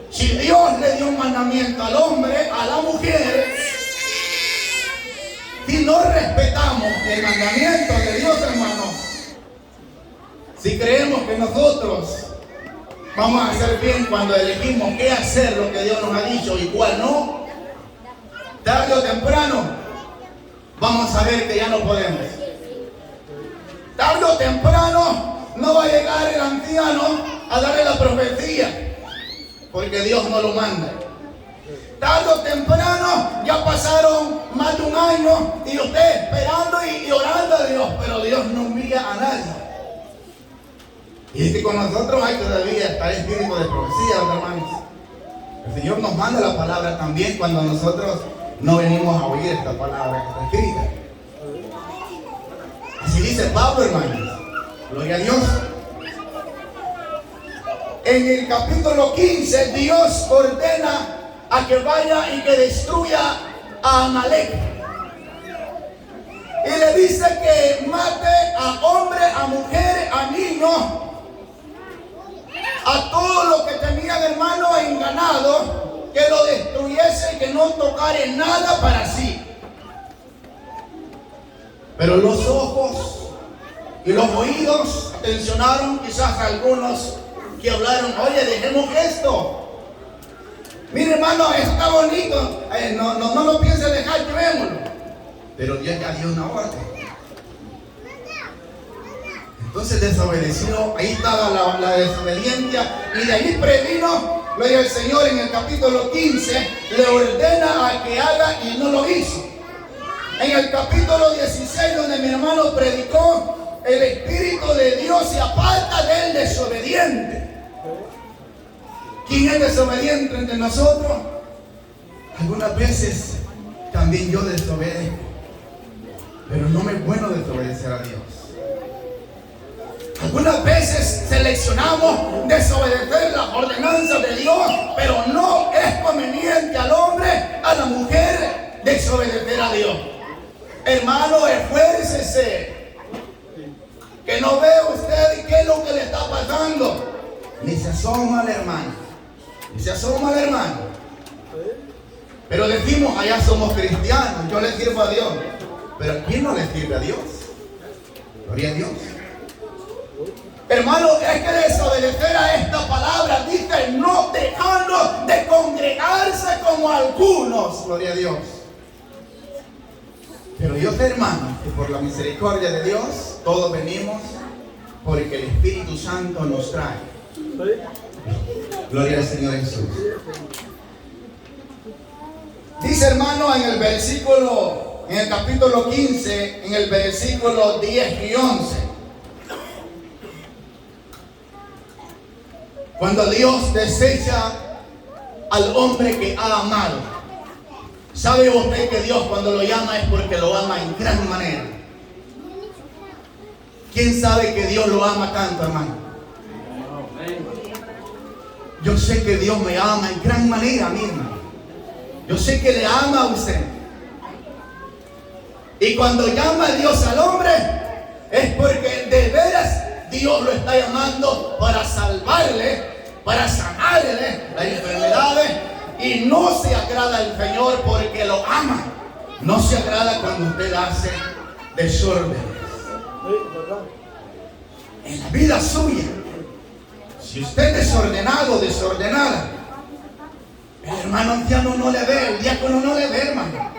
Si Dios le dio un mandamiento al hombre, a la mujer, si no respetamos el mandamiento de Dios, hermanos, si creemos que nosotros vamos a hacer bien cuando elegimos qué hacer, lo que Dios nos ha dicho y cuál no, tarde o temprano vamos a ver que ya no podemos. Tarde o temprano no va a llegar el anciano a darle la profecía, porque Dios no lo manda. Tarde o temprano ya pasaron más de un año y usted esperando y orando a Dios, pero Dios no envía a nadie. Y es que con nosotros hay todavía estar espíritu de profecía, hermanos. El Señor nos manda la palabra también cuando nosotros no venimos a oír esta palabra que está escrita. Así dice Pablo, hermanos. Gloria a Dios. En el capítulo 15, Dios ordena a que vaya y que destruya a Amalek. Y le dice que mate a hombre, a mujer, a niños, a todo lo que tenían, hermano, en ganado, que lo destruyese y que no tocare nada para sí. Pero los ojos y los oídos atencionaron quizás a algunos que hablaron: oye, dejemos esto. Mire, hermano, está bonito, no lo piense dejar, llevémoslo. Pero Dios ya dio una orden. Entonces desobedeció, ahí estaba la desobediencia, y de ahí previno, gloria al Señor, en el capítulo 15, le ordena a que haga y no lo hizo. En el capítulo 16, donde mi hermano predicó, el Espíritu de Dios se aparta del desobediente. ¿Quién es desobediente entre nosotros? Algunas veces también yo desobedezco, pero no me es bueno desobedecer a Dios. Algunas veces seleccionamos desobedecer las ordenanzas de Dios, pero no es conveniente al hombre, a la mujer, desobedecer a Dios. Hermano, esfuércese, que no ve usted qué es lo que le está pasando. Ni se asoma al hermano, ni se asoma al hermano. Pero decimos: allá somos cristianos, yo le sirvo a Dios. Pero ¿a quién no le sirve a Dios? Gloria a Dios. Hermano, es que desobedecer a esta palabra, dice, no dejando de congregarse como algunos. Gloria a Dios. Pero yo sé, hermano, que por la misericordia de Dios todos venimos porque el Espíritu Santo nos trae. Gloria al Señor Jesús. Dice, hermano, en el capítulo 15, en el versículo 10 y 11. Cuando Dios desecha al hombre que ha amado, ¿sabe usted que Dios cuando lo llama es porque lo ama en gran manera? ¿Quién sabe que Dios lo ama tanto, hermano? Yo sé que Dios me ama en gran manera a mí, hermano. Yo sé que le ama a usted. Y cuando llama a Dios al hombre, es porque de veras Dios lo está llamando para salvarle, para sanarle las enfermedades. Y no se agrada al Señor porque lo ama. No se agrada cuando usted hace desórdenes en la vida suya. Si usted es desordenado, desordenada, el hermano anciano no le ve, el diácono no le ve, hermano.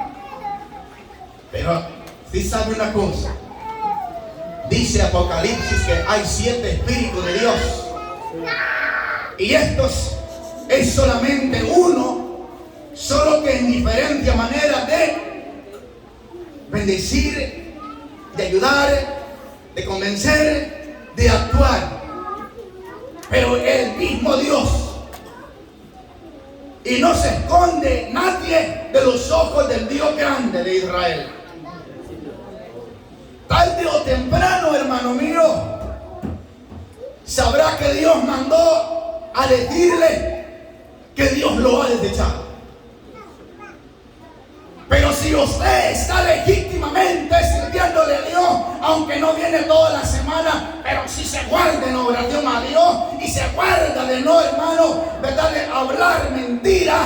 Pero sí sabe una cosa. Dice Apocalipsis que hay 7 espíritus de Dios. Y estos es solamente uno, solo que en diferente manera de bendecir, de ayudar, de convencer, de actuar. Pero el mismo Dios. Y no se esconde nadie de los ojos del Dios grande de Israel. Tarde o temprano, hermano mío, sabrá que Dios mandó a decirle que Dios lo ha desechado. Pero si usted está legítimamente sirviéndole aunque no viene toda la semana, pero si se guarda en oración a Dios y se guarda de no, hermano, ¿verdad?, de hablar mentira,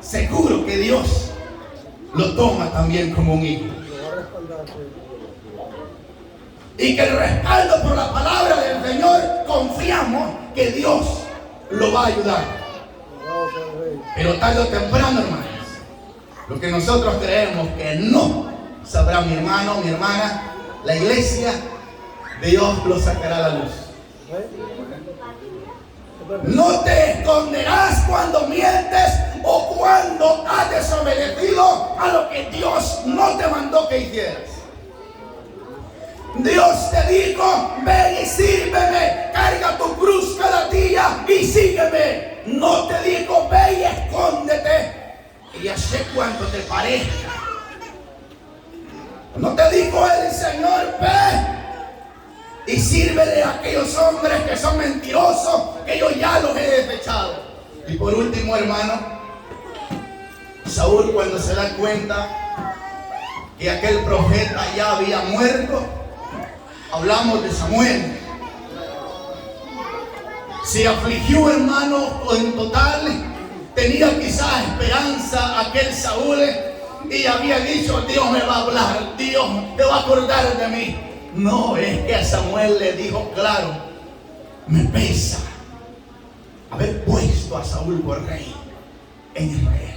seguro que Dios lo toma también como un hijo. Y que el respaldo por la palabra del Señor, confiamos que Dios lo va a ayudar. Pero tarde o temprano, hermanos, lo que nosotros creemos que no sabrá mi hermano, mi hermana, la iglesia, Dios lo sacará a la luz. No te esconderás cuando mientes o cuando has desobedecido a lo que Dios no te mandó que hicieras. Dios te dijo: ven y sírveme, carga tu cruz cada día y sígueme. No te dijo: ve y escóndete y hace cuanto te parezca. No te dijo el Señor: ve y sírvele a aquellos hombres que son mentirosos, que yo ya los he desechado. Y por último, hermano, Saúl, cuando se da cuenta que aquel profeta ya había muerto, hablamos de Samuel, se afligió, hermano, en total. Tenía quizás esperanza aquel Saúl y había dicho: Dios me va a hablar, Dios te va a acordar de mí. No, es que a Samuel le dijo claro: me pesa haber puesto a Saúl por rey en Israel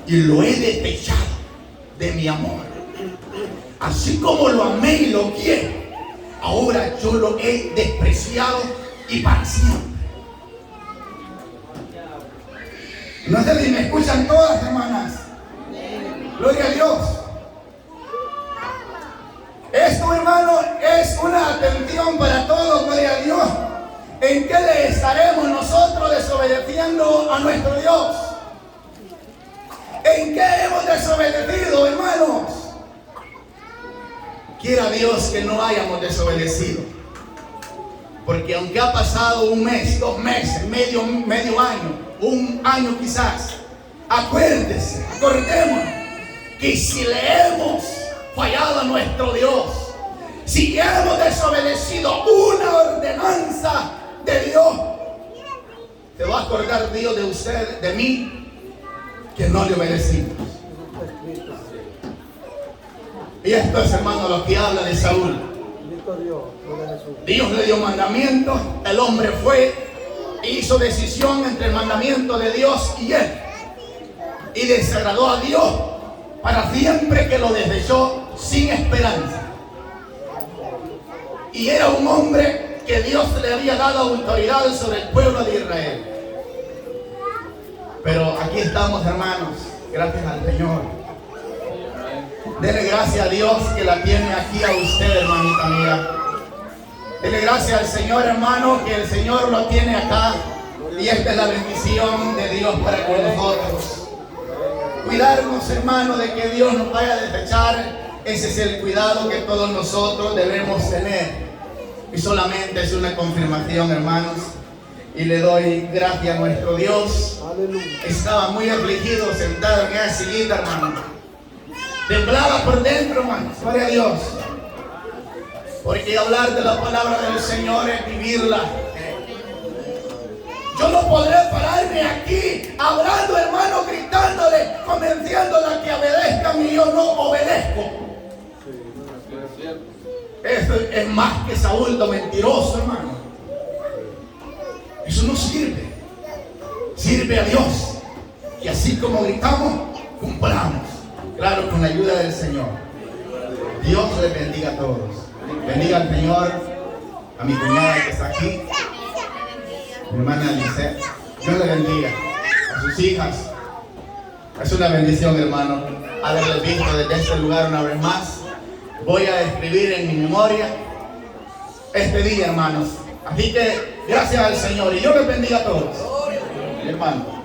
y lo he desechado de mi amor. Así como lo amé y lo quiero, ahora yo lo he despreciado y para siempre. No sé si me escuchan todas, hermanas. Gloria a Dios. Esto, hermano, es una atención para todos, gloria a Dios. ¿En qué le estaremos nosotros desobedeciendo a nuestro Dios? ¿En qué hemos desobedecido, hermanos? Quiera Dios que no hayamos desobedecido. Porque aunque ha pasado un mes, 2 meses, medio año, un año quizás, acuérdese, acordémonos que si le hemos fallado a nuestro Dios, si hemos desobedecido una ordenanza de Dios, se va a acordar Dios de usted, de mí, que no le obedecimos. Y esto es, hermano, lo que habla de Saúl. Dios le dio mandamientos, el hombre fue e hizo decisión entre el mandamiento de Dios y él, y desagradó a Dios para siempre, que lo desechó sin esperanza. Y era un hombre que Dios le había dado autoridad sobre el pueblo de Israel. Pero aquí estamos, hermanos, gracias al Señor. Dele gracias a Dios que la tiene aquí a usted, hermanita mía. Dele gracias al Señor, hermano, que el Señor lo tiene acá. Y esta es la bendición de Dios para con nosotros. Cuidarnos, hermano, de que Dios nos vaya a desechar. Ese es el cuidado que todos nosotros debemos tener. Y solamente es una confirmación, hermanos. Y le doy gracias a nuestro Dios. Estaba muy afligido, sentado en esa sillita, hermano. Temblaba por dentro, hermanos. Gloria a Dios. Porque hablar de la palabra del Señor es vivirla. Yo no podré pararme aquí hablando, hermano, gritándole, convenciéndole a que obedezcan y yo no obedezco. Eso es más que Saúl, lo mentiroso, hermano. Eso no sirve. Sirve a Dios. Y así como gritamos, cumplamos. Claro, con la ayuda del Señor. Dios les bendiga a todos. Bendiga al Señor, a mi cuñada que está aquí, mi hermana Alice. Dios le bendiga a sus hijas. Es una bendición, hermano, haberles visto desde este lugar una vez más. Voy a escribir en mi memoria este día, hermanos. Así que gracias al Señor y Dios les bendiga a todos, hermano.